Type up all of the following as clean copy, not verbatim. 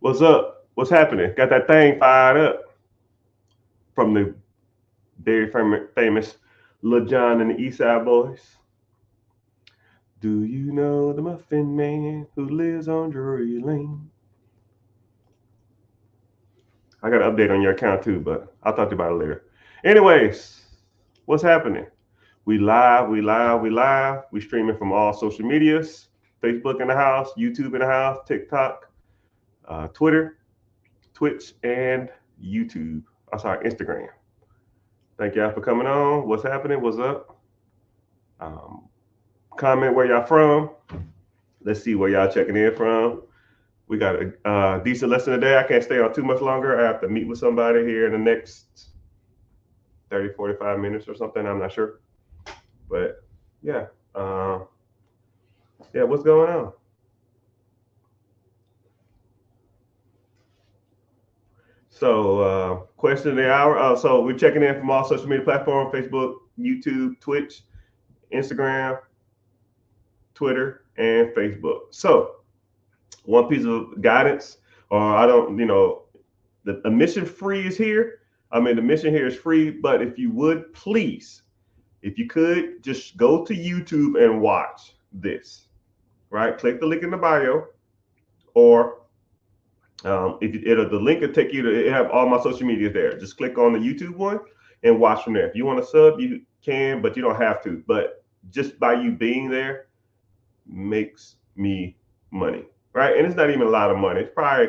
What's up? What's happening? Got that thing fired up from the very famous Lil Jon and the East Side Boys. Do you know the Muffin Man who lives on Drury Lane? I got an update on your account too, but I'll talk to you about it later. Anyways, what's happening? We live. We streaming from all social medias. Facebook in the house, YouTube in the house, TikTok, Twitter, Twitch, and YouTube. I'm sorry, Instagram. Thank y'all for coming on. What's happening? What's up? Um, Comment where y'all from. Let's see where y'all checking in from. We got a decent lesson today. I can't stay on too much longer. I have to meet with somebody here in the next 30, 45 minutes or something. I'm not sure. But yeah. Uh, yeah, what's going on? So, question of the hour. So, we're checking in from all social media platforms: Facebook, YouTube, Twitch, Instagram, Twitter, and Facebook. So, one piece of guidance, or I don't, the admission free is here. I mean, the mission here is free, but if you would please, if you could just go to YouTube and watch this, right? Click the link in the bio, or if the link will take you to it have all my social media there. Just click on the YouTube one and watch from there. If you want to sub, you can, but you don't have to. But just by you being there makes me money, right? And it's not even a lot of money. It's probably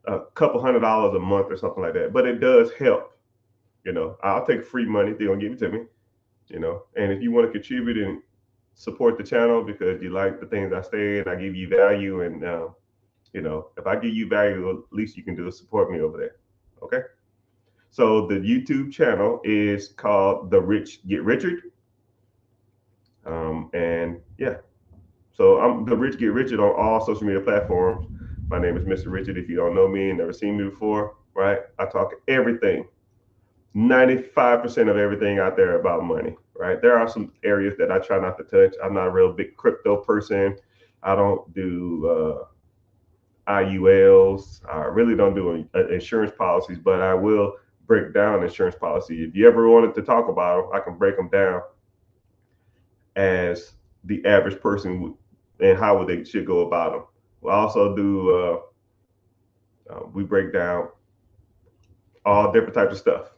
a couple $100 a month or something like that. But it does help. I'll take free money if they don't give it to me. And if you want to contribute and support the channel because you like the things I say and I give you value, and if I give you value, at least you can do is support me over there. Okay. So the YouTube channel is called The Rich Get Richard. And yeah, so I'm The Rich Get Richard on all social media platforms. My name is Mr. Richard. If you don't know me and never seen me before, right? I talk everything, 95% of everything out there about money, right? There are some areas that I try not to touch. I'm not a real big crypto person. I don't do IULs. I really don't do insurance policies, but I will break down insurance policy. If you ever wanted to talk about them, I can break them down as the average person would, and how they should go about them. We also do. We break down all different types of stuff,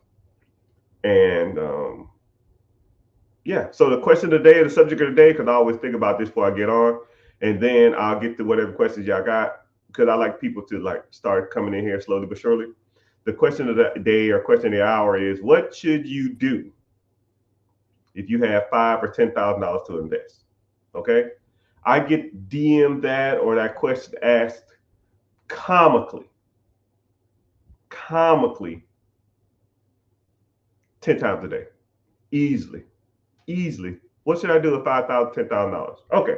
and yeah. So the question of the day, the subject of the day, because I always think about this before I get on, and then I'll get to whatever questions y'all got. Because I like people to like start coming in here slowly but surely. The question of the day or question of the hour is: what should you do if you have $5,000 or $10,000 to invest? Okay, I get DM that or that question asked comically, comically, 10 times a day, easily, easily. What should I do with $5,000, $10,000? Okay,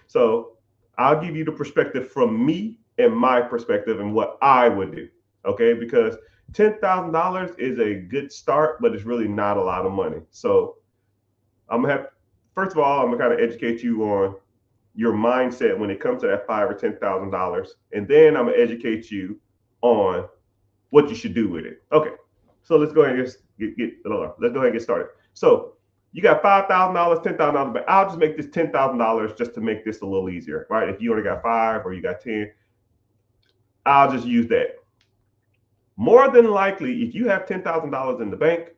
so I'll give you the perspective from me and my perspective and what I would do. Okay, because $10,000 is a good start, but it's really not a lot of money. So I'm gonna have first of all, I'm gonna kind of educate you on your mindset when it comes to that $5,000 or $10,000, and then I'm gonna educate you on what you should do with it. Okay, so let's go ahead and let's go ahead and get started. So you got $5,000, $10,000, but I'll just make this $10,000 just to make this a little easier, right? If you only got five or you got 10, I'll just use that. More than likely, if you have $10,000 in the bank,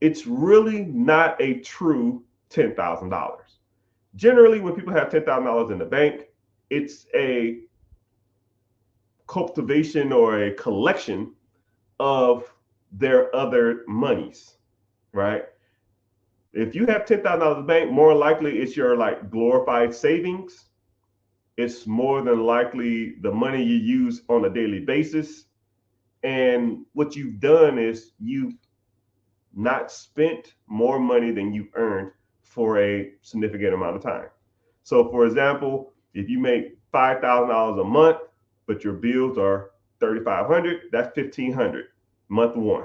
it's really not a true $10,000. Generally, when people have $10,000 in the bank, it's a cultivation or a collection of their other monies, right? If you have $10,000 in the bank, more likely it's your like glorified savings. It's more than likely the money you use on a daily basis. And what you've done is you've not spent more money than you've earned for a significant amount of time. So, for example, if you make $5,000 a month, but your bills are 3,500, that's 1,500. Month one,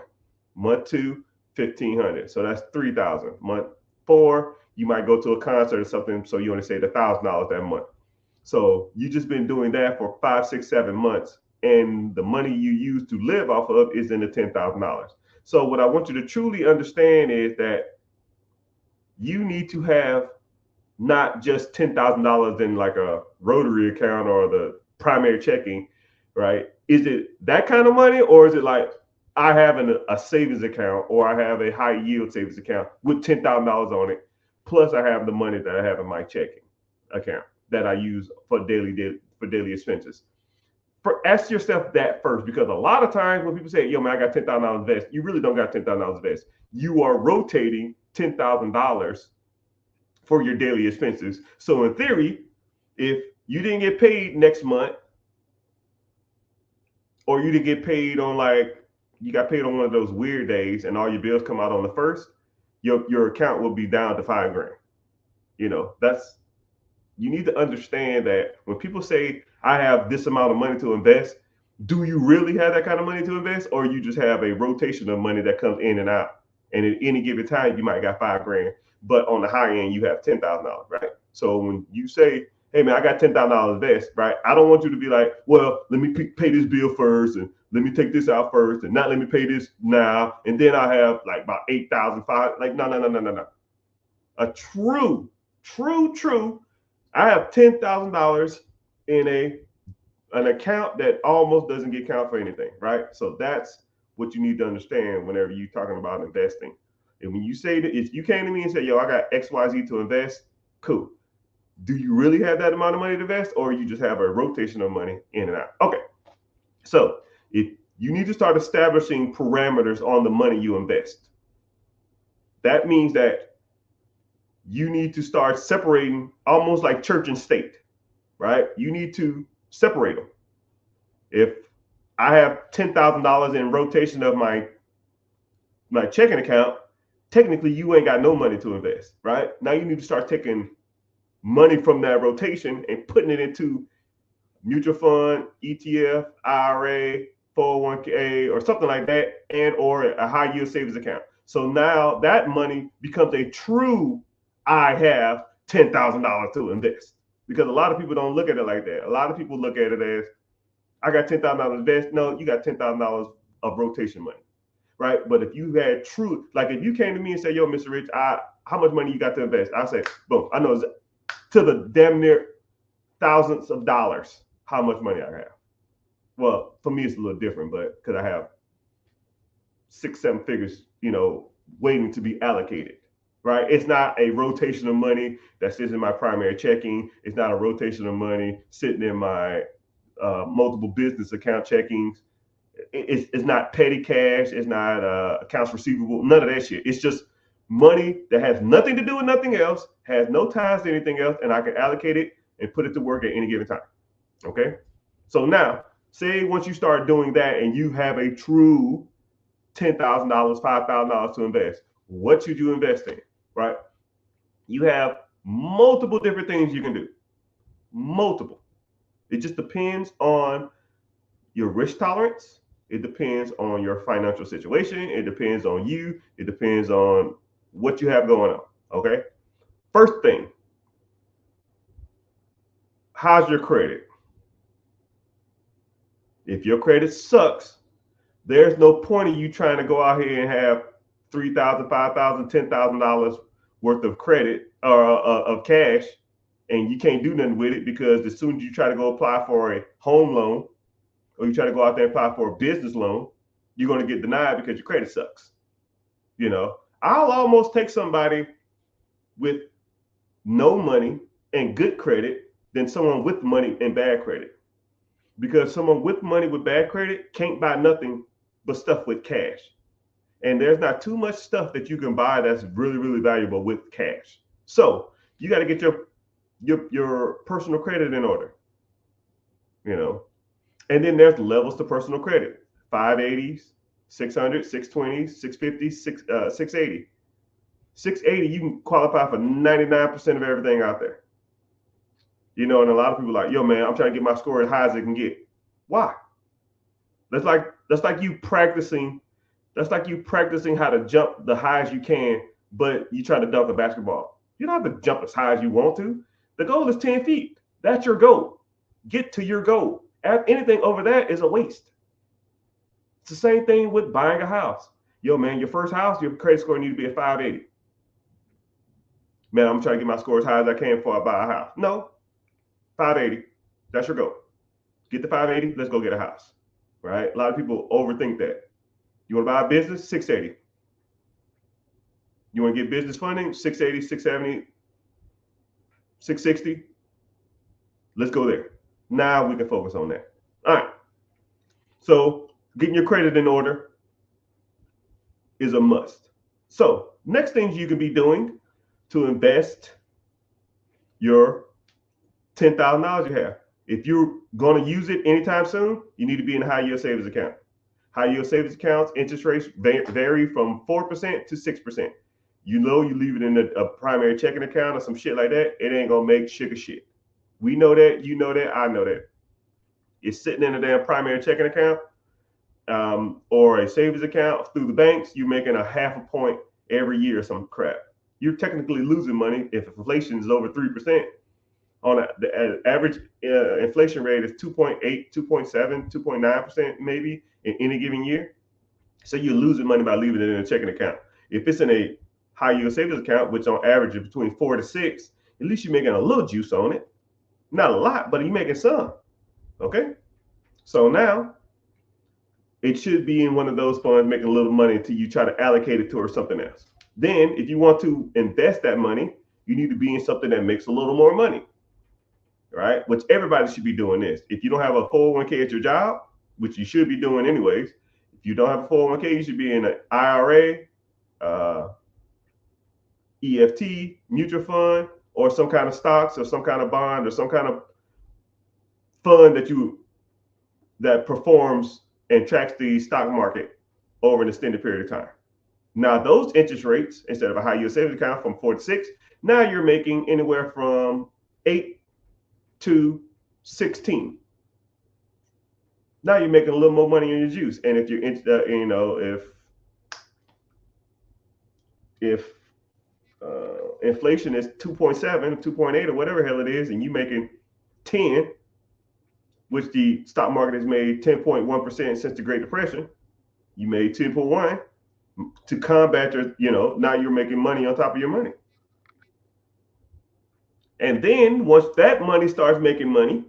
month two, 1,500. So that's 3,000. Month four, you might go to a concert or something, so you only saved $1,000 that month. So you just been doing that for 5, 6, 7 months. and the money you use to live off of is in the $10,000. So what I want you to truly understand is that you need to have not just $10,000 in like a Rotary account or the primary checking, right? Is it that kind of money, or is it like I have a savings account, or I have a high yield savings account with $10,000 on it, plus I have the money that I have in my checking account that I use for daily expenses? Ask yourself that first, because a lot of times when people say, "Yo, man, I got $10,000 invest," you really don't got $10,000 invest. You are rotating $10,000 for your daily expenses. So in theory, if you didn't get paid next month, or you didn't get paid on you got paid on one of those weird days, and all your bills come out on the first, your account will be down to $5,000. You need to understand that when people say I have this amount of money to invest, do you really have that kind of money to invest, or you just have a rotation of money that comes in and out? And at any given time, you might got $5,000, but on the high end, you have $10,000, right? So when you say, "Hey man, I got $10,000 invest," right? I don't want you to be like, "Well, let me pay this bill first, and let me take this out first, and not let me pay this now, and then I have like about 8,005." Like, no. A true. I have $10,000 in an account that almost doesn't get counted for anything, right? So that's what you need to understand whenever you're talking about investing. And when you say that, if you came to me and said, "Yo, I got XYZ to invest," cool. Do you really have that amount of money to invest, or you just have a rotation of money in and out? Okay. So if you need to start establishing parameters on the money you invest, that means that you need to start separating, almost like church and state, right? You need to separate them. If I have $10,000 in rotation of my checking account, technically you ain't got no money to invest, right? Now you need to start taking money from that rotation and putting it into mutual fund, ETF, IRA, 401k, or something like that, and or a high yield savings account. So now that money becomes a true, I have $10,000 to invest. Because a lot of people don't look at it like that. A lot of people look at it as, I got $10,000 to invest. No, you got $10,000 of rotation money, right? But if you had true, like if you came to me and said, "Yo, Mr. Rich, how much money you got to invest?" I say, boom, I know to the damn near thousands of dollars how much money I have. Well, for me, it's a little different, but because I have 6-7 figures, waiting to be allocated. Right? It's not a rotation of money that sits in my primary checking. It's not a rotation of money sitting in my multiple business account checkings. It's not petty cash. It's not accounts receivable. None of that shit. It's just money that has nothing to do with nothing else, has no ties to anything else, and I can allocate it and put it to work at any given time. Okay? So now, say once you start doing that and you have a true $10,000, $5,000 to invest, what should you invest in? Right? You have multiple different things you can do. Multiple. It just depends on your risk tolerance. It depends on your financial situation. It depends on you. It depends on what you have going on. Okay? First thing, how's your credit? If your credit sucks, there's no point in you trying to go out here and have $3,000, $5,000, $10,000 worth of credit or of cash, and you can't do nothing with it, because as soon as you try to go apply for a home loan, or you try to go out there and apply for a business loan, you're going to get denied because your credit sucks. I'll almost take somebody with no money and good credit than someone with money and bad credit, because someone with money with bad credit can't buy nothing but stuff with cash. And there's not too much stuff that you can buy that's really, really valuable with cash. So you got to get your personal credit in order, And then there's levels to personal credit: 580s, 600, 620s, 650, 680. 680, you can qualify for 99% of everything out there. And a lot of people are like, "Yo, man, I'm trying to get my score as high as it can get." Why? That's like you practicing. That's like you practicing how to jump the highest you can, but you try to dunk a basketball. You don't have to jump as high as you want to. The goal is 10 feet. That's your goal. Get to your goal. Anything over that is a waste. It's the same thing with buying a house. Yo, man, your first house, your credit score need to be at 580. Man, I'm trying to get my score as high as I can before I buy a house. No, 580. That's your goal. Get the 580. Let's go get a house. Right? A lot of people overthink that. You want to buy a business? 680. You want to get business funding? 680, 670, 660. Let's go there. Now we can focus on that. All right. So getting your credit in order is a must. So next things you can be doing to invest your $10,000 you have. If you're going to use it anytime soon, you need to be in a high yield savings account. High yield savings accounts, interest rates vary from 4% to 6%. You know, you leave it in a primary checking account or some shit like that, it ain't going to make sugar shit. We know that, you know that, I know that. It's sitting in a damn primary checking account or a savings account through the banks, you're making a half a point every year or some crap. You're technically losing money if inflation is over 3%. On the average inflation rate is 2.8, 2.7, 2.9% maybe in any given year. So you're losing money by leaving it in a checking account. If it's in a high yield savings account, which on average is between 4 to 6, at least you're making a little juice on it. Not a lot, but you're making some. Okay? So now it should be in one of those funds making a little money until you try to allocate it towards something else. Then if you want to invest that money, you need to be in something that makes a little more money. Right? Which everybody should be doing this. If you don't have a 401k at your job, which you should be doing anyways, if you don't have a 401k, you should be in an IRA, EFT, mutual fund, or some kind of stocks or some kind of bond or some kind of fund that performs and tracks the stock market over an extended period of time. Now, those interest rates, instead of a high yield savings account from 4 to 6, now you're making anywhere from 8 to 16. Now you're making a little more money in your juice. And if you're if inflation is 2.7, 2.8, or whatever hell it is, and you're making 10, which the stock market has made 10.1% since the Great Depression, you made 10.1 to combat now you're making money on top of your money. And then once that money starts making money,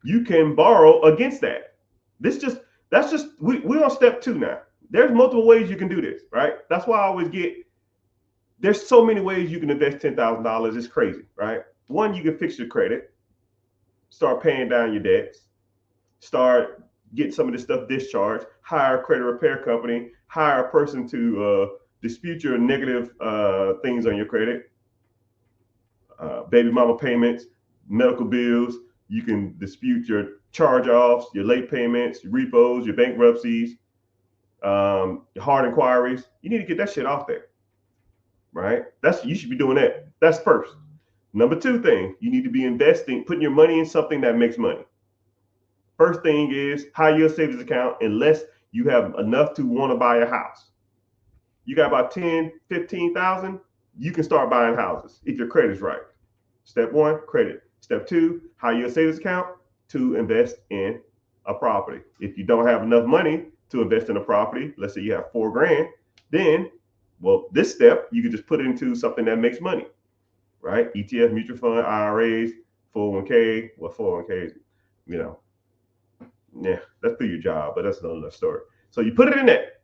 you can borrow against that. We're on step 2 now. There's multiple ways you can do this, right? That's why I always there's so many ways you can invest $10,000. It's crazy, right? One, you can fix your credit, start paying down your debts, start getting some of this stuff discharged, hire a credit repair company, hire a person to dispute your negative things on your credit. Baby mama payments, medical bills. You can dispute your charge-offs, your late payments, your repos, your bankruptcies, your hard inquiries. You need to get that shit off there, right? You should be doing that. That's first. Number 2 thing, you need to be investing, putting your money in something that makes money. First thing is high yield savings account, unless you have enough to want to buy a house. You got about 10, 15,000, you can start buying houses if your credit's right. Step 1, credit. Step 2, high yield savings account to invest in a property. If you don't have enough money to invest in a property, let's say you have $4,000, then, this step, you can just put it into something that makes money, right? ETF, mutual fund, IRAs, 401k, 401ks, that's through your job, but that's another story. So you put it in that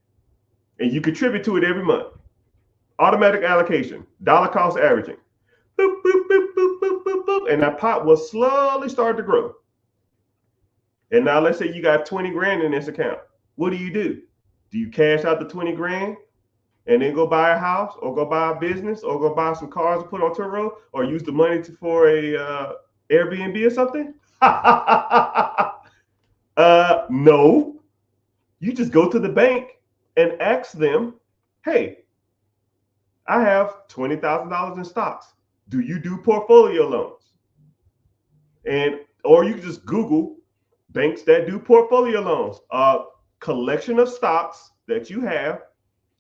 and you contribute to it every month. Automatic allocation, dollar cost averaging. Boop, boop, boop, boop, boop, boop, boop, and that pot will slowly start to grow. And now let's say you got 20 grand in this account. What do? Do you cash out the 20 grand and then go buy a house or go buy a business or go buy some cars to put on Turo or use the money for a Airbnb or something? No. You just go to the bank and ask them, hey, I have $20,000 in stocks. Do you do portfolio loans? Or you can just Google banks that do portfolio loans. A collection of stocks that you have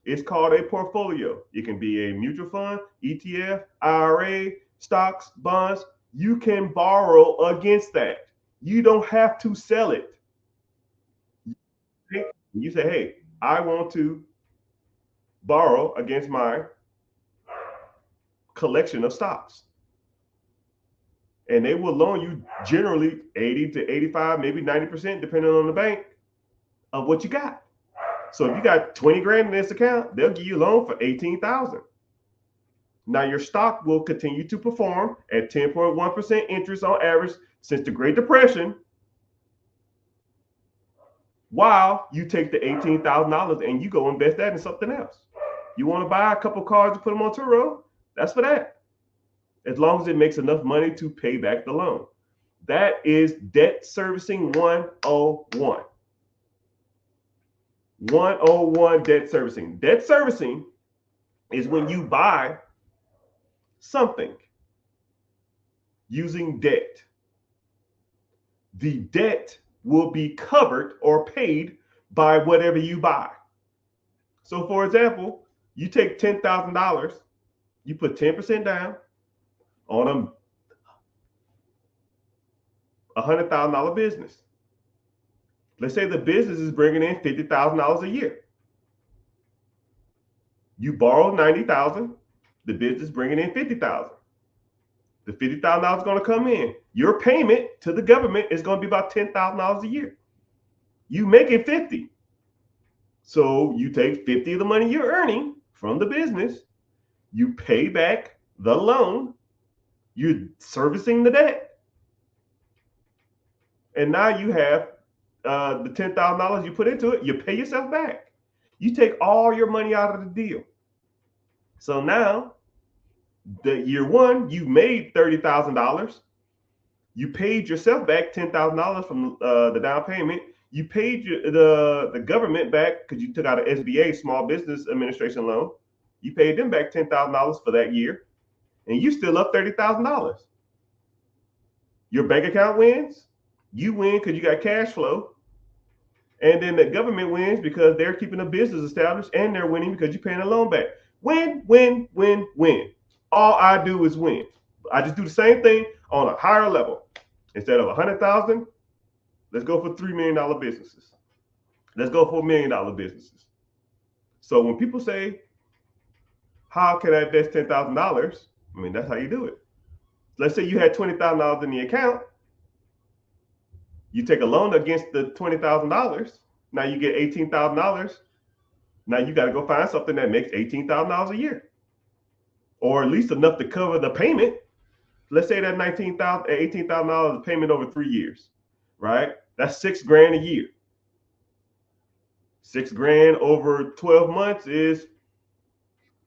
is called a portfolio. It can be a mutual fund, ETF, IRA, stocks, bonds. You can borrow against that. You don't have to sell it. You say, hey, I want to borrow against my collection of stocks. And they will loan you generally 80 to 85, maybe 90%, depending on the bank, of what you got. So if you got 20 grand in this account, they'll give you a loan for 18,000. Now your stock will continue to perform at 10.1% interest on average since the Great Depression, while you take the $18,000 and you go invest that in something else. You want to buy a couple cars to put them on Turo? That's for that. As long as it makes enough money to pay back the loan. That is debt servicing 101. 101 debt servicing. Debt servicing is when you buy something using debt. The debt will be covered or paid by whatever you buy. So for example, you take $10,000, you put 10% down on a $100,000 business. Let's say the business is bringing in $50,000 a year. You borrow $90,000, the business is bringing in $50,000. The $50,000 is going to come in. Your payment to the government is going to be about $10,000 a year. You make it 50. So you take 50 of the money you're earning from the business, you pay back the loan, you're servicing the debt, and now you have the $10,000 you put into it, you pay yourself back. You take all your money out of the deal. So now, the year one, you made $30,000. You paid yourself back $10,000 from the down payment. You paid the government back because you took out an SBA, Small Business Administration loan. You paid them back $10,000 for that year, and you still up $30,000. Your bank account wins. You win because you got cash flow. And then the government wins because they're keeping a business established, and they're winning because you're paying a loan back. Win, win, win, win. All I do is win. I just do the same thing on a higher level. Instead of 100,000, let's go for $3 million businesses. Let's go for $1 million businesses. So when people say, how can I invest $10,000? I mean, that's how you do it. Let's say you had $20,000 in the account. You take a loan against the $20,000. Now you get $18,000. Now you got to go find something that makes $18,000 a year, or at least enough to cover the payment. Let's say that $18,000 payment over 3 years, right? That's $6 grand a year. $6 grand over 12 months is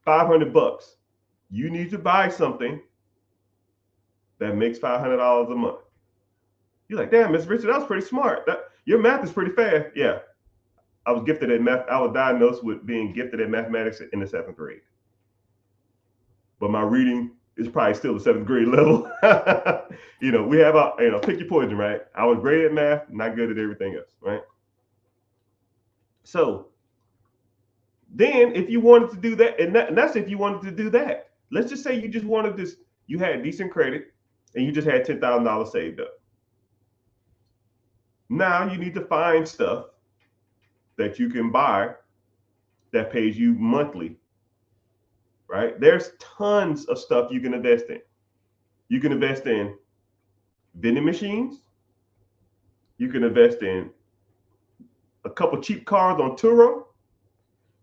$500. You need to buy something that makes $500 a month. You're like, damn, Mr. Richard, that was pretty smart. Your math is pretty fast. Yeah. I was gifted at math. I was diagnosed with being gifted at mathematics in the 7th grade. But my reading is probably still the 7th grade level. We have pick your poison, right? I was great at math, not good at everything else, right? So then if you wanted to do that, and that's if you wanted to do that. Let's just say you just wanted this, you had decent credit and you just had $10,000 saved up. Now you need to find stuff that you can buy that pays you monthly, right? There's tons of stuff you can invest in. You can invest in vending machines. You can invest in a couple cheap cars on Turo.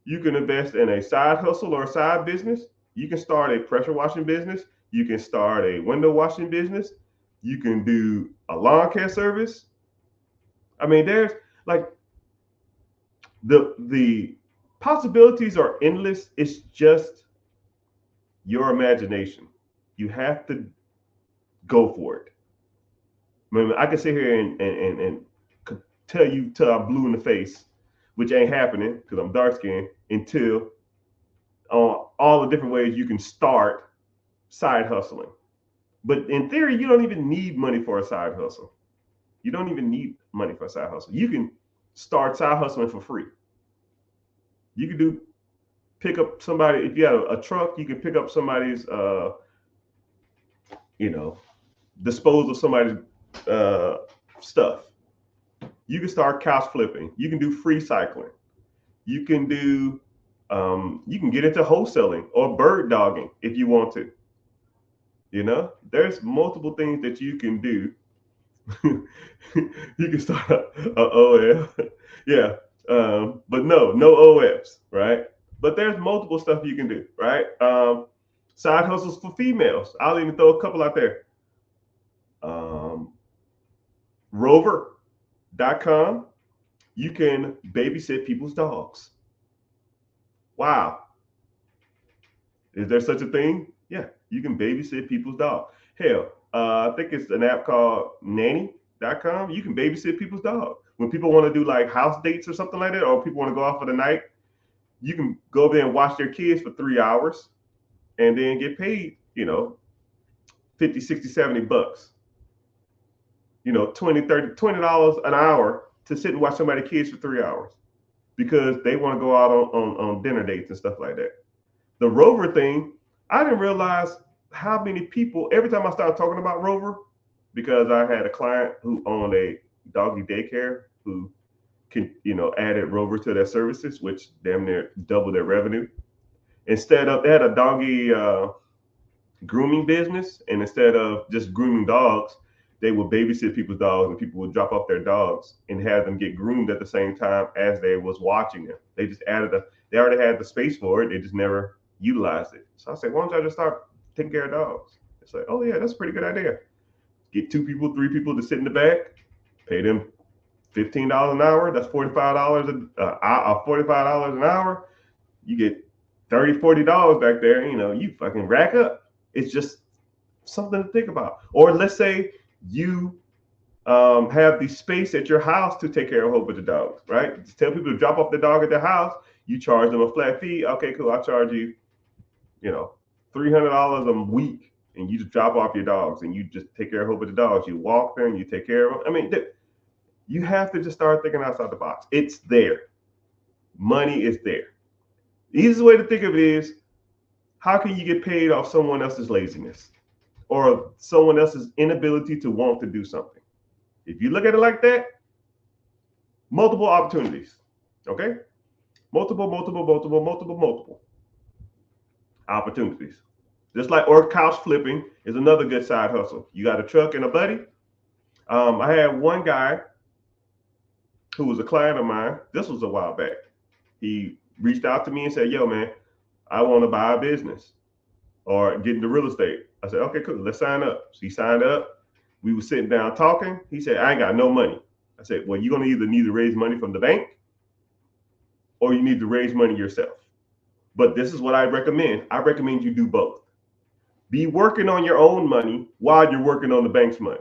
You can invest in a side hustle or a side business. You can start a pressure washing business. You can start a window washing business. You can do a lawn care service. I mean, there's like the possibilities are endless. It's just your imagination. You have to go for it. I mean, I can sit here and tell you till I'm blue in the face, which ain't happening because I'm dark skinned, until all the different ways you can start side hustling. But in theory, you don't even need money for a side hustle. You don't even need money for a side hustle. You can start side hustling for free. You can pick up somebody. If you have a truck, you can pick up somebody's, dispose of somebody's stuff. You can start couch flipping. You can do free cycling. You can do, you can get into wholesaling or bird dogging if you want to. You know, there's multiple things that you can do. You can start a OF, yeah, but no OFs, right? But there's multiple stuff you can do, right? Side hustles for females. I'll even throw a couple out there. Rover.com. You can babysit people's dogs. Wow. Is there such a thing? Yeah, you can babysit people's dog. Hell, I think it's an app called nanny.com. You can babysit people's dog. When people want to do like house dates or something like that, or people want to go out for the night, you can go there and watch their kids for 3 hours and then get paid, 50, 60, 70 bucks. 20, 30, $20 an hour to sit and watch somebody's kids for 3 hours because they want to go out on dinner dates and stuff like that. The Rover thing, I didn't realize how many people, every time I started talking about Rover, because I had a client who owned a doggy daycare who added Rover to their services, which damn near doubled their revenue. Instead of, they had a doggy grooming business, and instead of just grooming dogs, they would babysit people's dogs, and people would drop off their dogs and have them get groomed at the same time as they was watching them. They just they already had the space for it. They just never utilized it. So I said, why don't y'all just start taking care of dogs? It's like, oh yeah, that's a pretty good idea. Get 2 people, 3 people to sit in the back, pay them $15 an hour. That's $45 an hour. You get $30, $40 back there. You fucking rack up. It's just something to think about. Or let's say you have the space at your house to take care of a whole bunch of dogs, right? Just tell people to drop off the dog at their house. You charge them a flat fee. Okay, cool. I'll charge you, $300 a week, and you just drop off your dogs and you just take care of a whole bunch of dogs. You walk them, you take care of them. I mean, you have to just start thinking outside the box. It's there. Money is there. The easiest way to think of it is, how can you get paid off someone else's laziness or someone else's inability to want to do something? If you look at it like that, multiple opportunities, okay? Multiple opportunities. Just like, or couch flipping is another good side hustle. You got a truck and a buddy. I had one guy who was a client of mine. This was a while back. He reached out to me and said, yo, man, I want to buy a business or get into real estate. I said, okay, cool, let's sign up. So he signed up. We were sitting down talking. He said, I ain't got no money. I said, well, you're going to either need to raise money from the bank or you need to raise money yourself. But this is what I recommend. I recommend you do both. Be working on your own money while you're working on the bank's money.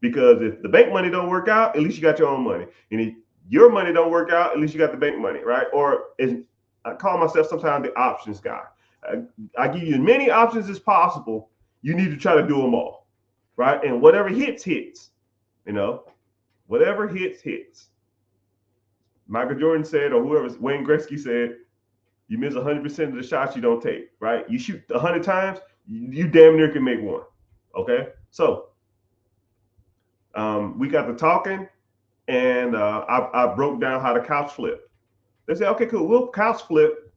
Because if the bank money don't work out, at least you got your own money. And if your money don't work out, at least you got the bank money, right? Or I call myself sometimes the options guy. I give you as many options as possible. You need to try to do them all, right? And whatever hits. Whatever hits. Michael Jordan said, or whoever, Wayne Gretzky said, you miss 100% of the shots you don't take, right? You shoot 100 times, you damn near can make one, okay? So we got to talking, and I broke down how to couch flip. They said, okay, cool, we'll couch flip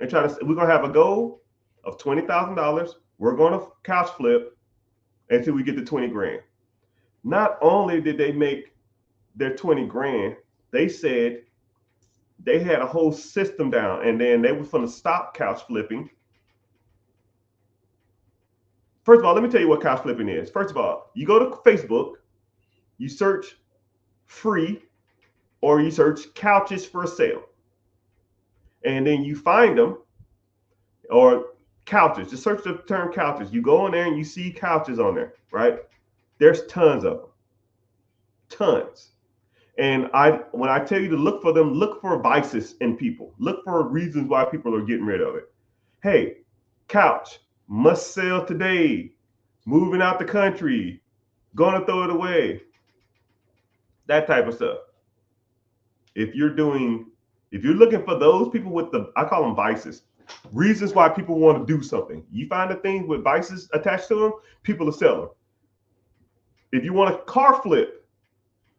and we're going to have a goal of $20,000. We're going to couch flip until we get to 20 grand. Not only did they make their 20 grand, they said they had a whole system down, and then they were going to stop couch flipping. First of all, let me tell you what couch flipping is. First of all, you go to Facebook, you search free, or you search couches for sale. And then you find them, or couches, just search the term couches. You go in there and you see couches on there, right? There's tons of them, tons. And when I tell you to look for them, look for vices in people. Look for reasons why people are getting rid of it. Hey, couch, must sell today, moving out the country, gonna throw it away. That type of stuff. If you're looking for those people with I call them vices, reasons why people want to do something. You find the things with vices attached to them, people are selling. If you want a car flip,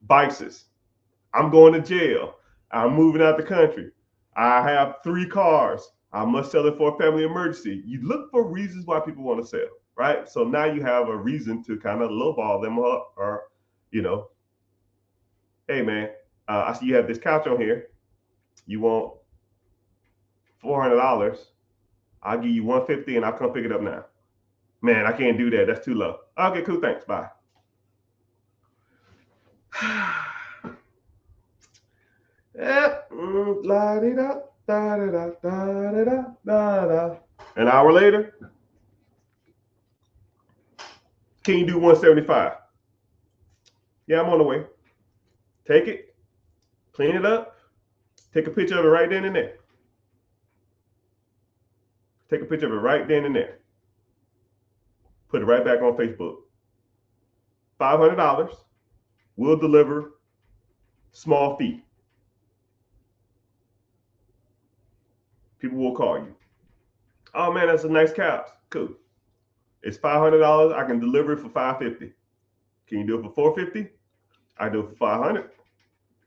vices. I'm going to jail. I'm moving out the country. I have 3 cars. I must sell it for a family emergency. You look for reasons why people want to sell, right? So now you have a reason to kind of lowball them up, or, hey man, I see you have this couch on here. You want $400? I'll give you $150 and I'll come pick it up now. Man, I can't do that. That's too low. Okay, cool. Thanks. Bye. An hour later, can you do 175? Yeah, I'm on the way. Take it, clean it up, take a picture of it right then and there. Take a picture of it right then and there. Put it right back on Facebook. $500. We'll deliver. Small fee. People will call you. Oh man, that's a nice couch. Cool. It's $500. I can deliver it for $550. Can you do it for $450? I do it for $500.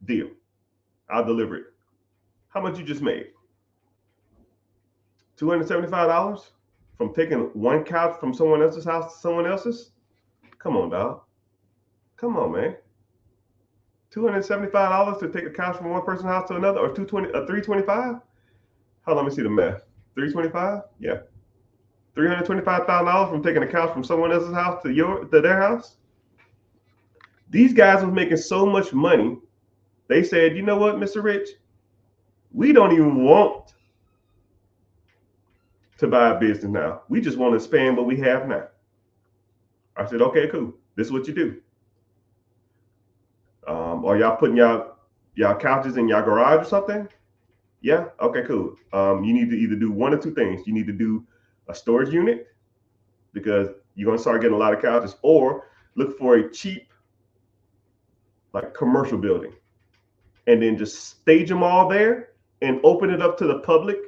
Deal. I'll deliver it. How much you just made? $275 from taking one couch from someone else's house to someone else's? Come on, dog. Come on, man. $275 to take a couch from one person's house to another, or $325? Hold on, let me see the math. $325? Yeah. $325,000 from taking a couch from someone else's house to their house? These guys was making so much money, they said, you know what, Mr. Rich? We don't even want to buy a business now. We just want to expand what we have now. I said, okay, cool. This is what you do. Are y'all putting y'all couches in your garage or something? Yeah. Okay, cool. You need to either do one or two things. You need to do a storage unit, because you're going to start getting a lot of couches, or look for a cheap, like, commercial building, and then just stage them all there and open it up to the public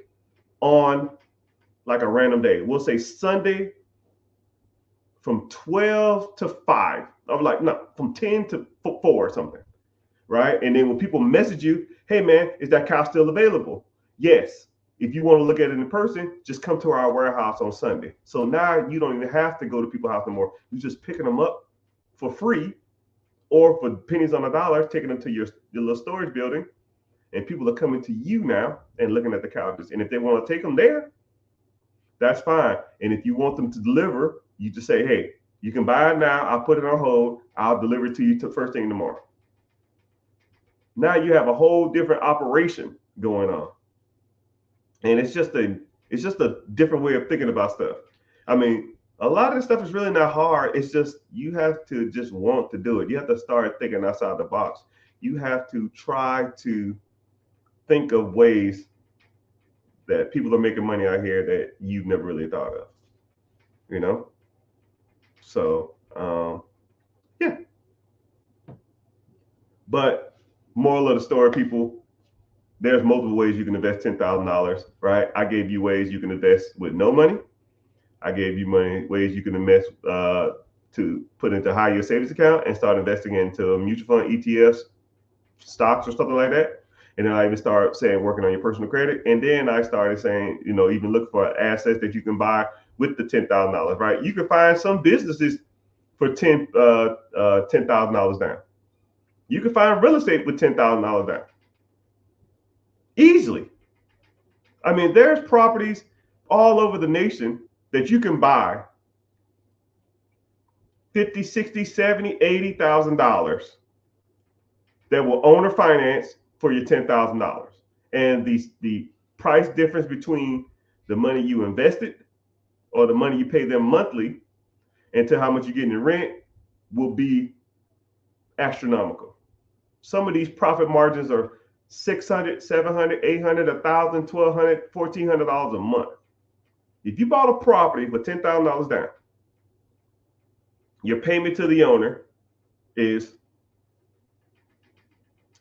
on like a random day. We'll say Sunday from 12 to 5. I'm like, no, from 10 to 4 or something, right? And then when people message you, hey man, is that couch still available? Yes. If you want to look at it in person, just come to our warehouse on Sunday. So now you don't even have to go to people's house anymore. You're just picking them up for free, or for pennies on the dollar, taking them to your little storage building, and people are coming to you now and looking at the couches. And if they want to take them there, that's fine. And if you want them to deliver, you just say, hey, you can buy it now. I'll put it on hold. I'll deliver it to you to first thing tomorrow. Now you have a whole different operation going on. And it's just a different way of thinking about stuff. I mean, a lot of this stuff is really not hard. It's just you have to just want to do it. You have to start thinking outside the box. You have to try to think of ways that people are making money out here that you've never really thought of, you know? So, yeah. But moral of the story, people, there's multiple ways you can invest $10,000, right? I gave you ways you can invest with no money. I gave you ways you can invest to put into high yield savings account and start investing into mutual fund, ETFs, stocks, or something like that. And then I even started saying working on your personal credit. And then I started saying, even look for assets that you can buy with the $10,000, right? You can find some businesses for $10,000 down. You can find real estate with $10,000 down. Easily. I mean, there's properties all over the nation that you can buy $50,000, $60,000, $70,000, $80,000 that will owner finance for your $10,000. And the price difference between the money you invested or the money you pay them monthly and to how much you get in rent will be astronomical. Some of these profit margins are $600, $700, $800, $1,000, $1,200, $1,400 a month. If you bought a property for $10,000 down, your payment to the owner is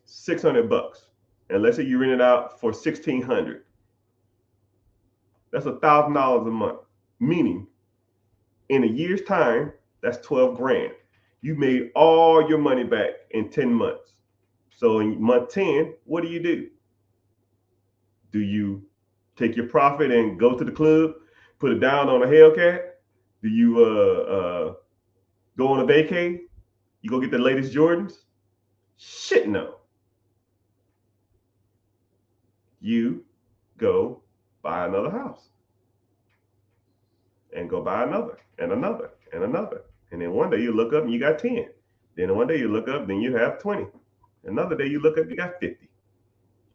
$600. And let's say you rent it out for $1,600. That's $1,000 a month. Meaning, in a year's time, that's 12 grand. You made all your money back in 10 months. So in month 10, what do? Do you take your profit and go to the club, put it down on a Hellcat? Do you go on a vacay? You go get the latest Jordans? Shit, no. You go buy another house and go buy another and another and another. And then one day you look up and you got 10. Then one day you look up, then you have 20. Another day you look up, you got 50.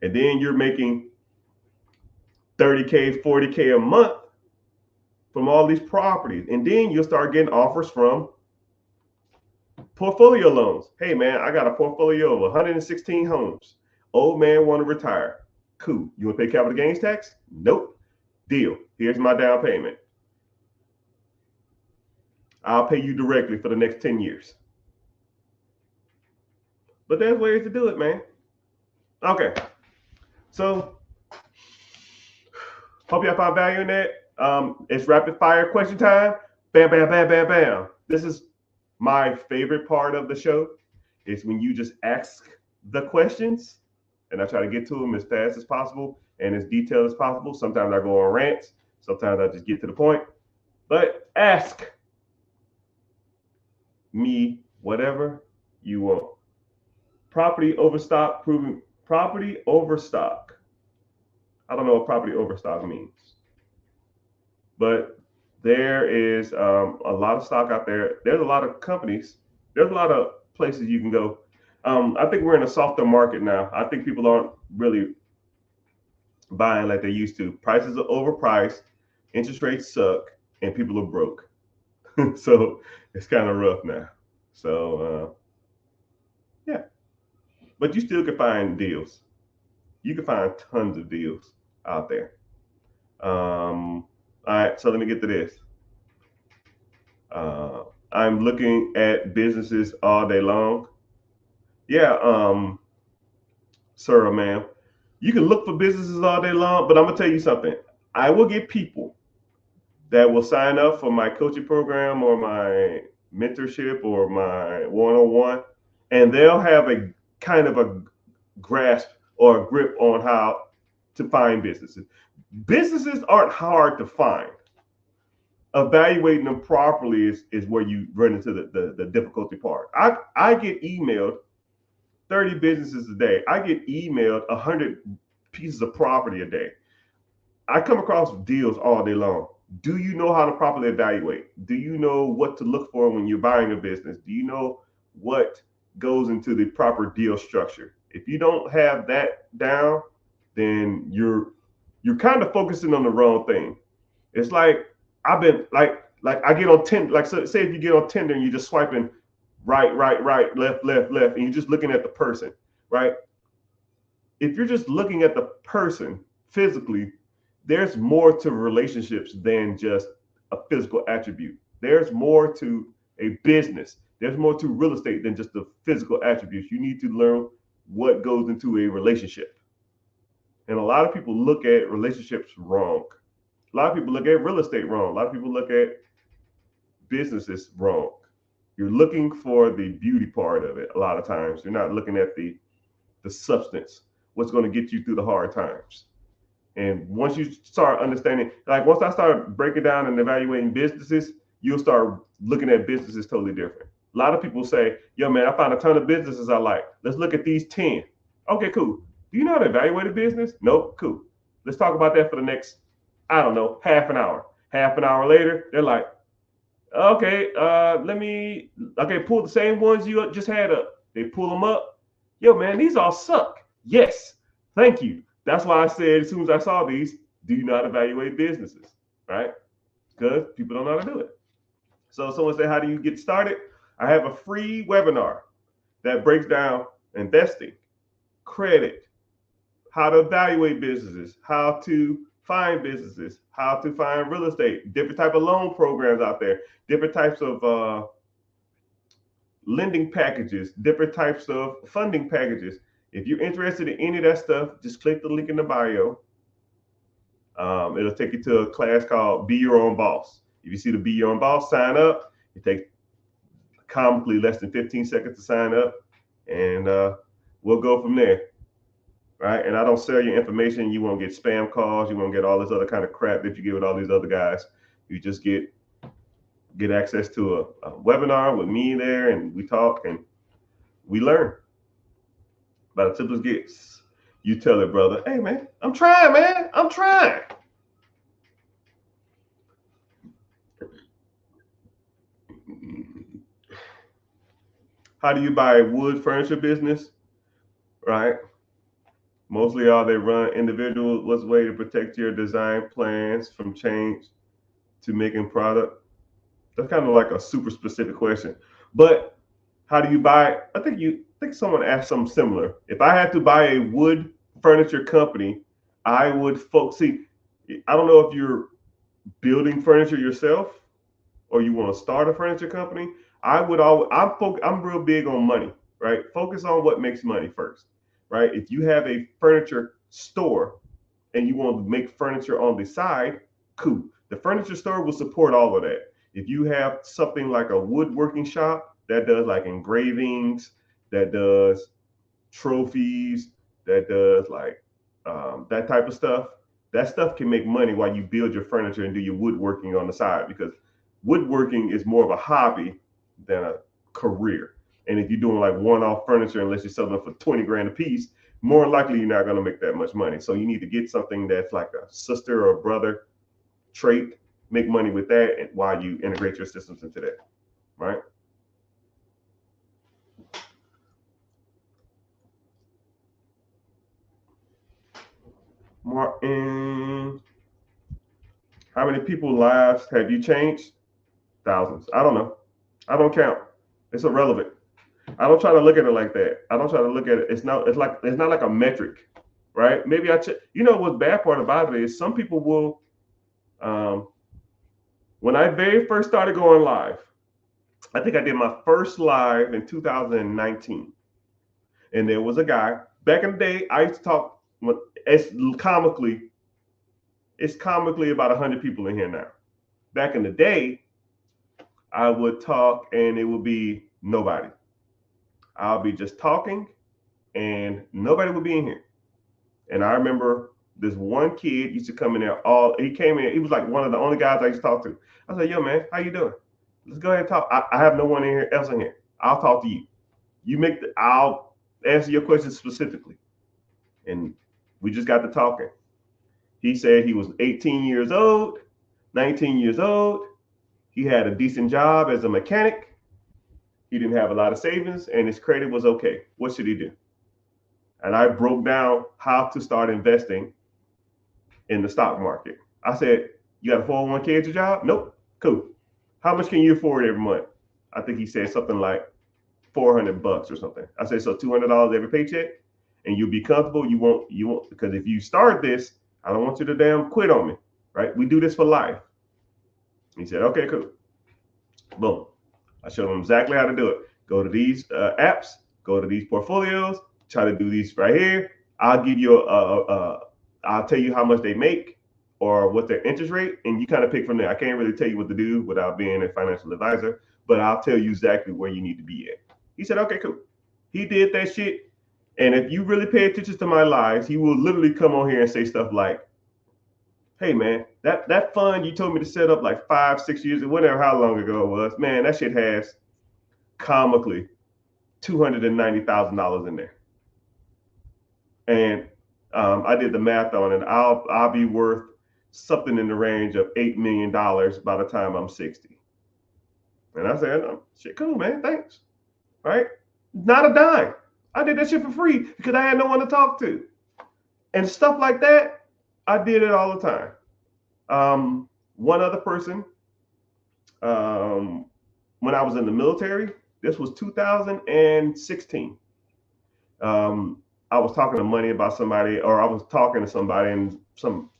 And then you're making 30K, 40K a month from all these properties. And then you'll start getting offers from portfolio loans. Hey man, I got a portfolio of 116 homes. Old man want to retire. Cool. You want to pay capital gains tax? Nope. Deal. Here's my down payment. I'll pay you directly for the next 10 years. But there's ways to do it, man. Okay. So, hope y'all found value in that. It's rapid fire question time. Bam, bam, bam, bam, bam. This is my favorite part of the show. Is when you just ask the questions, and I try to get to them as fast as possible and as detailed as possible. Sometimes I go on rants. Sometimes I just get to the point. But ask me whatever you want. Property overstock, proving property overstock. I don't know what property overstock means, but there is a lot of stock out there. There's a lot of companies. There's a lot of places you can go. I think we're in a softer market now. I think people aren't really buying like they used to. Prices are overpriced, interest rates suck, and people are broke. So it's kind of rough now. So yeah, but you still can find deals. You can find tons of deals out there. All right, so let me get to this. I'm looking at businesses all day long. Yeah, sir or ma'am, you can look for businesses all day long, but I'm gonna tell you something. I will get people that will sign up for my coaching program or my mentorship or my one-on-one, and they'll have a kind of a grasp or a grip on how to find businesses. Businesses aren't hard to find. Evaluating them properly is where you run into the difficulty part. I get emailed 30 businesses a day. I get emailed 100 pieces of property a day. I come across deals all day long. Do you know how to properly evaluate? Do you know what to look for when you're buying a business? Do you know what goes into the proper deal structure? If you don't have that down, then you're kind of focusing on the wrong thing. It's like I've been like I get on Tinder. Like so, say if you get on Tinder and you're just swiping right, left, and you're just looking at the person, right? If you're just looking at the person physically, there's more to relationships than just a physical attribute. There's more to a business. There's more to real estate than just the physical attributes. You need to learn what goes into a relationship. And a lot of people look at relationships wrong. A lot of people look at real estate wrong. A lot of people look at businesses wrong. You're looking for the beauty part of it a lot of times. You're not looking at the substance, what's going to get you through the hard times. And once you start understanding, like once I start breaking down and evaluating businesses, you'll start looking at businesses totally different. A lot of people say, yo, man, I found a ton of businesses I like. Let's look at these 10. Okay, cool. Do you know how to evaluate a business? Nope, cool. Let's talk about that for the next, I don't know, half an hour. Half an hour later, they're like, okay, pull the same ones you just had up. They pull them up. Yo, man, these all suck. Yes, thank you. That's why I said as soon as I saw these, do you not evaluate businesses, right? Because people don't know how to do it. So someone said, how do you get started? I have a free webinar that breaks down investing, credit, how to evaluate businesses, how to find businesses, how to find real estate, different type of loan programs out there, different types of lending packages, different types of funding packages. If you're interested in any of that stuff, just click the link in the bio. It'll take you to a class called Be Your Own Boss. If you see the Be Your Own Boss, sign up. It takes a comically less than 15 seconds to sign up, and we'll go from there. Right? And I don't sell your information. You won't get spam calls. You won't get all this other kind of crap that you get with all these other guys. You just get access to a webinar with me there, and we talk and we learn. By the simplest gets. You tell it, brother, hey man, I'm trying, man. I'm trying. How do you buy a wood furniture business? Right? Mostly all they run individual. What's the way to protect your design plans from change to making product? That's kind of like a super specific question. But how do you buy? I think someone asked something similar. If I had to buy a wood furniture company, I would see. I don't know if you're building furniture yourself or you want to start a furniture company. I'm real big on money, right? Focus on what makes money first, right? If you have a furniture store and you want to make furniture on the side, cool. The furniture store will support all of that. If you have something like a woodworking shop that does like engravings, that does trophies, that does like that type of stuff, that stuff can make money while you build your furniture and do your woodworking on the side, because woodworking is more of a hobby than a career. And if you're doing like one-off furniture, unless you're selling them for 20 grand a piece, more likely you're not going to make that much money. So you need to get something that's like a sister or brother trait, make money with that, and while you integrate your systems into that, right? Martin, how many people's lives have you changed? Thousands. I don't know. I don't count. It's irrelevant. I don't try to look at it like that. I don't try to look at it. It's not like a metric, right? Maybe what's bad part about it is some people will. When I very first started going live, I think I did my first live in 2019, and there was a guy back in the day. I used to talk. It's comically about 100 people in here now. Back in the day, I would talk and it would be nobody. I'll be just talking and nobody would be in here. And I remember this one kid used to come in there. He came in. He was like one of the only guys I used to talk to. I said, "Yo, man, how you doing? Let's go ahead and talk. I have no one else in here. I'll talk to you. I'll answer your questions specifically." And we just got to talking. He said he was 18 years old, 19 years old. He had a decent job as a mechanic. He didn't have a lot of savings and his credit was okay. What should he do? And I broke down how to start investing in the stock market. I said, "You got a 401k at your job?" "Nope." "Cool. How much can you afford every month?" I think he said something like $400 or something. I said, "So $200 every paycheck, and you'll be comfortable. You won't, because if you start this, I don't want you to damn quit on me, right? We do this for life." He said, "Okay, cool." Boom. I showed him exactly how to do it. Go to these apps, go to these portfolios, try to do these right here. I'll give you I'll tell you how much they make or what their interest rate, and you kind of pick from there. I can't really tell you what to do without being a financial advisor, but I'll tell you exactly where you need to be at. He said, "Okay, cool." He did that shit. And if you really pay attention to my lives, he will literally come on here and say stuff like, "Hey man, that fund you told me to set up like 5-6 years, or whatever, how long ago it was, man, that shit has comically $290,000 in there." And I did the math on it. I'll be worth something in the range of $8 million by the time I'm 60. And I said, "Oh, shit, cool, man, thanks." Right? Not a dime. I did that shit for free because I had no one to talk to. And stuff like that, I did it all the time. One other person, when I was in the military, this was 2016. I was talking to money about somebody, or I was talking to somebody, and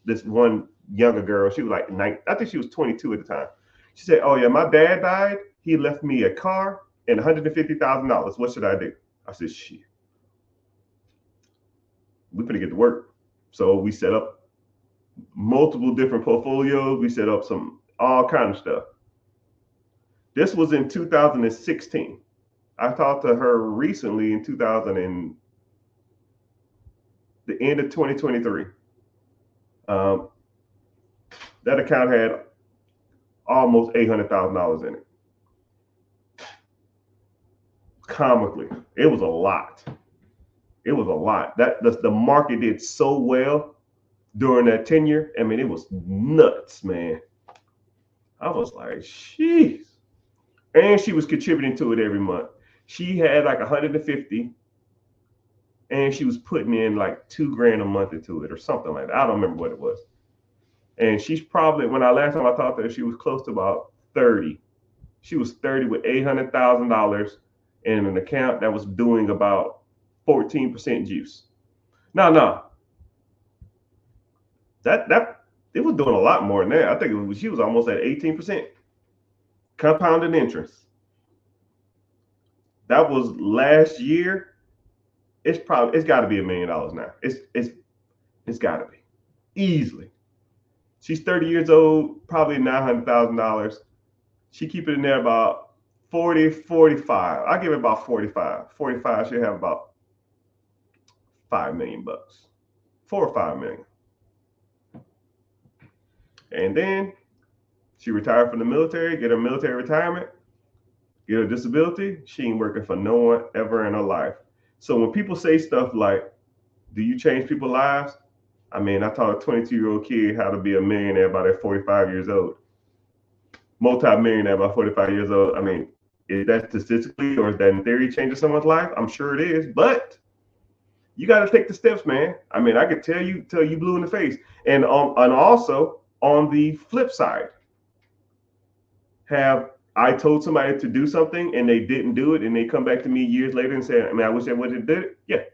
this one younger girl, she was like I think she was 22 at the time. She said, "Oh yeah, my dad died. He left me a car and $150,000. What should I do?" I said, "Shit, we gonna get to work." So we set up multiple different portfolios. We set up all kind of stuff. This was in 2016. I talked to her recently in 2000 and the end of 2023. Um, that account had almost $800,000 in it. Comically, it was a lot. It was a lot. That the market did so well during that tenure. I mean, it was nuts, man. I was like, jeez. And she was contributing to it every month. She had like 150, and she was putting in like $2,000 a month into it or something like that. I don't remember what it was. And she's probably, when I last time I talked to her, she was close to about 30. She was 30 with $800,000 in an account that was doing about 14% juice. No, that it was doing a lot more than that. I think she was almost at 18% compounded interest. That was last year. It's got to be $1 million now. It's got to be easily. She's 30 years old, probably $900,000. She keep it in there about 40, 45. I give it about 45. 45, she'll have about $5 million, 4 or 5 million. And then she retired from the military, get her military retirement, get her disability. She ain't working for no one ever in her life. So when people say stuff like, do you change people's lives? I mean, I taught a 22-year-old kid how to be a millionaire by at 45 years old. Multi-millionaire by 45 years old. I mean, is that statistically or is that in theory changing someone's life? I'm sure it is, but you got to take the steps, man. I mean, I could tell you blue in the face. And also on the flip side, have I told somebody to do something and they didn't do it and they come back to me years later and say, I mean, I wish I would have did it? Yeah.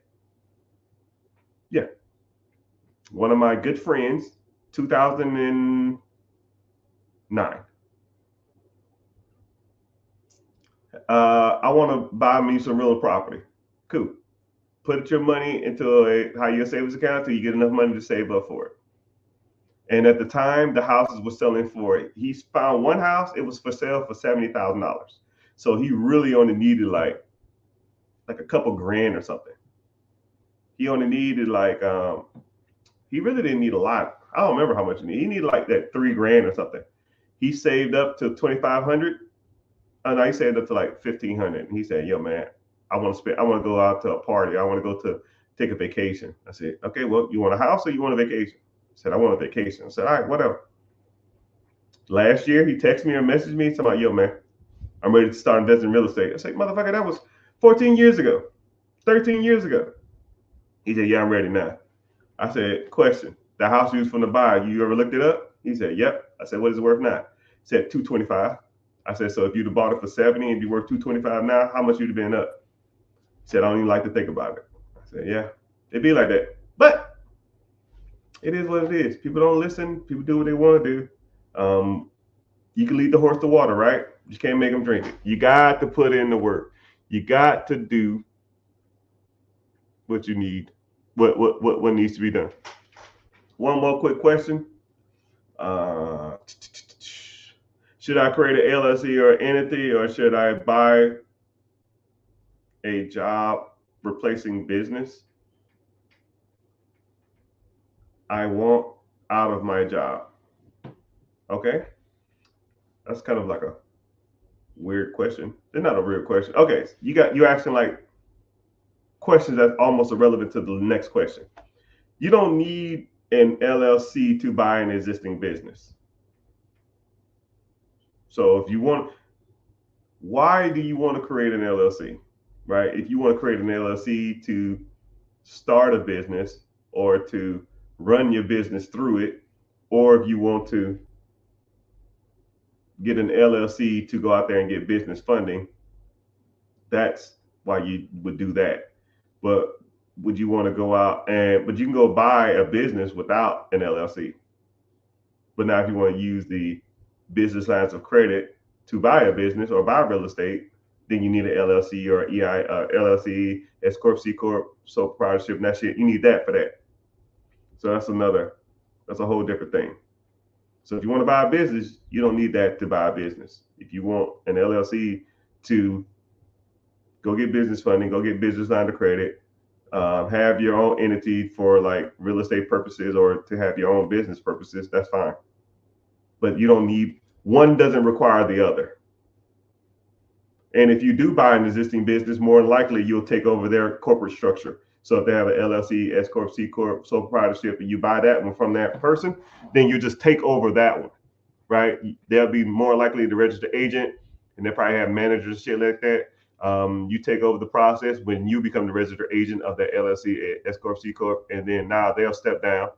One of my good friends, 2009. I want to buy me some real property. Cool. Put your money into a high-yield savings account till you get enough money to save up for it. And at the time, the houses were selling for it. He found one house; it was for sale for $70,000. So he really only needed like a couple grand or something. He only needed like he really didn't need a lot. I don't remember how much he needed. He needed like that $3,000 or something. He saved up to 2,500. And I saved up to like 1,500. And he said, "Yo, man, I want to go out to a party. I want to go to take a vacation." I said, "Okay, well, you want a house or you want a vacation?" He said, "I want a vacation." I said, "All right, whatever." Last year, he texted me or messaged me, talking about, "Yo, man, I'm ready to start investing in real estate." I said, "Motherfucker, that was 14 years ago, 13 years ago." He said, "Yeah, I'm ready now." I said, "Question, the house you was from the buy, you ever looked it up?" He said, "Yep." I said, "What is it worth now?" He said, 225. I said, "So if you'd have bought it for 70 and you worth 225 now, how much you'd have been up?" He said, "I don't even like to think about it." I said, "Yeah, it'd be like that. But it is what it is. People don't listen. People do what they want to do. You can lead the horse to water, right? You can't make them drink it. You got to put in the work. You got to do what you need, what needs to be done." One more quick question. Should I create an LLC or an entity, or should I buy a job replacing business? I want out of my job. Okay. That's kind of like a weird question. It's not a weird question. Okay. You're asking like questions that's almost irrelevant to the next question. You don't need an LLC to buy an existing business. So if you want, why do you want to create an LLC? Right? If you want to create an LLC to start a business or to run your business through it, or if you want to get an LLC to go out there and get business funding, that's why you would do that. But would you want to go out but you can go buy a business without an LLC. But now if you want to use the business lines of credit to buy a business or buy real estate, then you need an LLC or EI, LLC, S Corp, C Corp, sole proprietorship, and that shit. You need that for that. So that's a whole different thing. So if you want to buy a business, you don't need that to buy a business. If you want an LLC to go get business funding, go get business line of credit, have your own entity for like real estate purposes or to have your own business purposes, that's fine. But you don't need, one doesn't require the other. And if you do buy an existing business, more than likely you'll take over their corporate structure. So if they have an LLC, S Corp, C Corp, sole proprietorship, and you buy that one from that person, then you just take over that one, right? They'll be more likely the registered agent, and they probably have managers, shit like that. You take over the process when you become the registered agent of that LLC, S Corp, C Corp, and then now they'll step down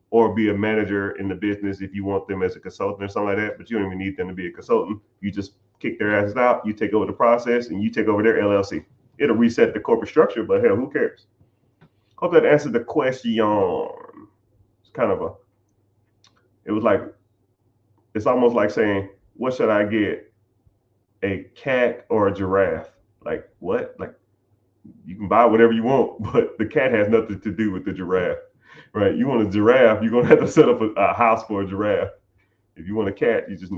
or be a manager in the business if you want them as a consultant or something like that. But you don't even need them to be a consultant. You just kick their asses out, you take over the process, and you take over their LLC. It'll reset the corporate structure, but hell, who cares? Hope that answered the question. It's kind of it's almost like saying, what should I get? A cat or a giraffe? Like what? Like you can buy whatever you want, but the cat has nothing to do with the giraffe, right? You want a giraffe, you're gonna have to set up a house for a giraffe. If you want a cat, you just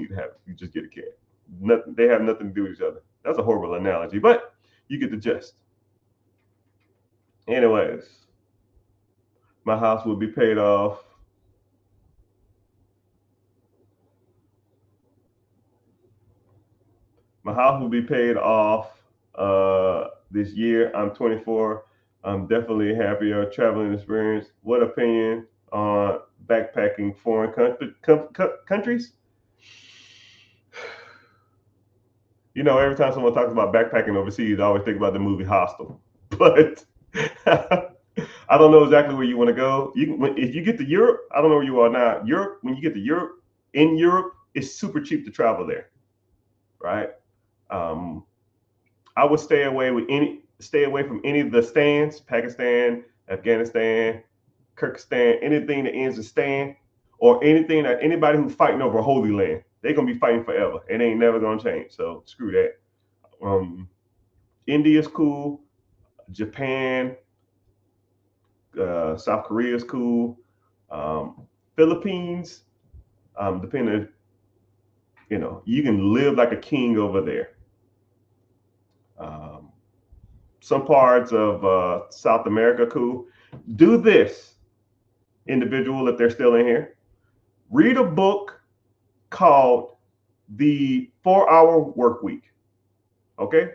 get a cat. Nothing, they have nothing to do with each other. That's a horrible analogy, but you get the gist. Anyways, my house will be paid off. My house will be paid off this year. I'm 24. I'm definitely happier traveling experience. What opinion on backpacking foreign countries? You know, every time someone talks about backpacking overseas, I always think about the movie Hostel. But I don't know exactly where you want to go. If you get to Europe, I don't know where you are now. Europe, when you get to Europe, in Europe, it's super cheap to travel there, right? Um, I would stay away from any of the stands, Pakistan, Afghanistan, Kyrgyzstan, anything that ends in stand, or anything that anybody who's fighting over Holy Land, they're gonna be fighting forever. It ain't never gonna change. So screw that. India's cool. Japan, South Korea is cool. Philippines, depending, you can live like a king over there. Some parts of South America, cool. Do this, individual, if they're still in here. Read a book called The 4-Hour Work Week. Okay?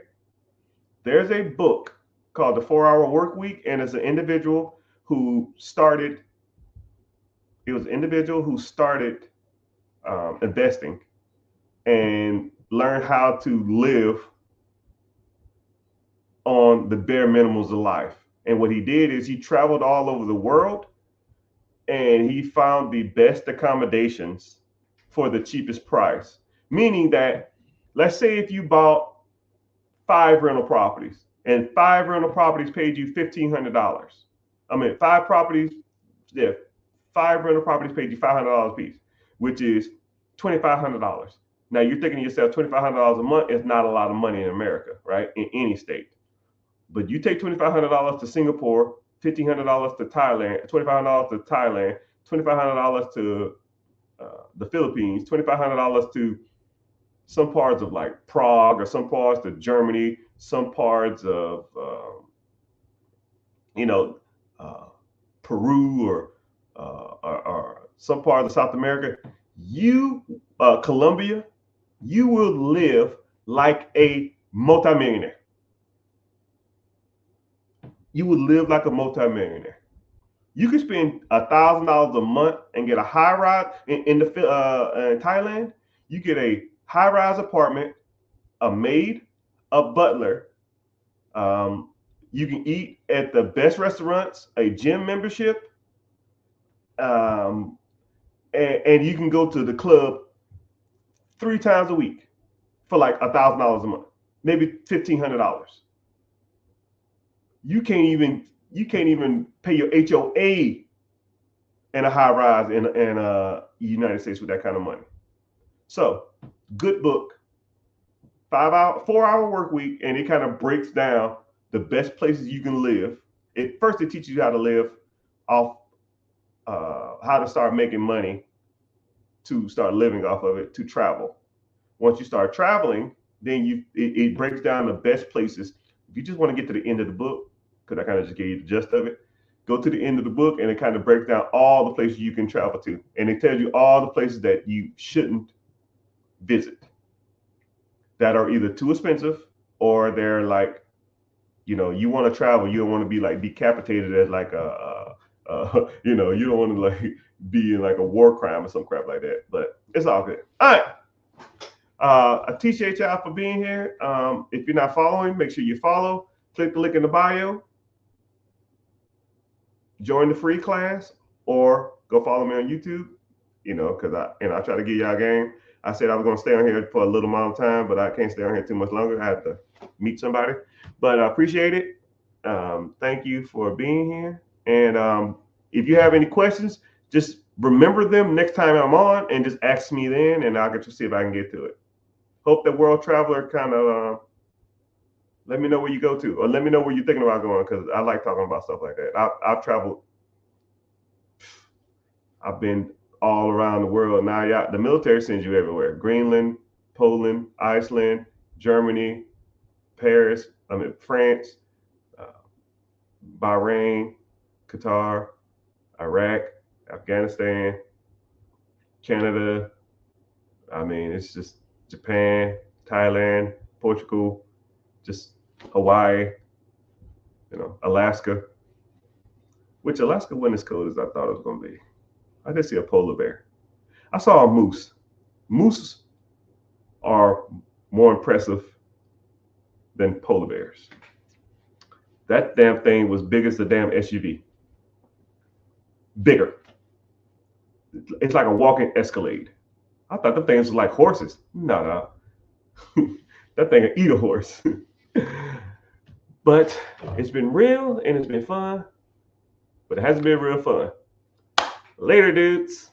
There's a book called The 4-Hour Work Week, and it's an individual who started investing and learned how to live on the bare minimums of life. And what he did is he traveled all over the world and he found the best accommodations for the cheapest price. Meaning that, let's say if you bought 5 rental properties and 5 rental properties paid you $1,500. I mean, 5 rental properties paid you $500 a piece, which is $2,500. Now you're thinking to yourself, $2,500 a month is not a lot of money in America, right? In any state. But you take $2,500 to Singapore, $1,500 to Thailand, $2,500 to Thailand, $2,500 to the Philippines, $2,500 to some parts of like Prague, or some parts to Germany, some parts of Peru, or some parts of South America, Colombia, you will live like a multimillionaire. You would live like a multimillionaire. You could spend $1,000 a month and get a high rise in Thailand. You get a high rise apartment, a maid, a butler. You can eat at the best restaurants, a gym membership, and you can go to the club 3 times a week for like $1,000 a month, maybe $1,500. You can't even pay your HOA in a high rise in the United States with that kind of money. So, good book, 4-hour work week, and it kind of breaks down the best places you can live. It teaches you how to live off, how to start making money to start living off of it to travel. Once you start traveling, then it breaks down the best places. If you just want to get to the end of the book, because I kind of just gave you the gist of it, go to the end of the book and it kind of breaks down all the places you can travel to. And it tells you all the places that you shouldn't visit that are either too expensive or they're like, you want to travel, you don't want to be like decapitated as like you don't want to like be in like a war crime or some crap like that. But it's all good. All right. I appreciate y'all for being here. If you're not following, make sure you follow. Click the link in the bio. Join the free class or go follow me on YouTube. Because I try to give y'all a game. I said I was going to stay on here for a little amount of time, but I can't stay on here too much longer. I have to meet somebody. But I appreciate it. Thank you for being here. And if you have any questions, just remember them next time I'm on and just ask me then, and I'll get to see if I can get to it. Hope that World Traveler kind of let me know where you go to, or let me know where you're thinking about going, because I like talking about stuff like that. I've traveled. I've been all around the world. Now, the military sends you everywhere. Greenland, Poland, Iceland, Germany, Paris, France, Bahrain, Qatar, Iraq, Afghanistan, Canada. It's just Japan, Thailand, Portugal, just Hawaii, Alaska, which Alaska wasn't as cold as I thought it was going to be. I did see a polar bear. I saw a moose. Moose are more impressive than polar bears. That damn thing was big as a damn SUV. Bigger. It's like a walking Escalade. I thought the things were like horses. No. That thing can eat a horse. But it's been real and it's been fun. But it hasn't been real fun. Later, dudes.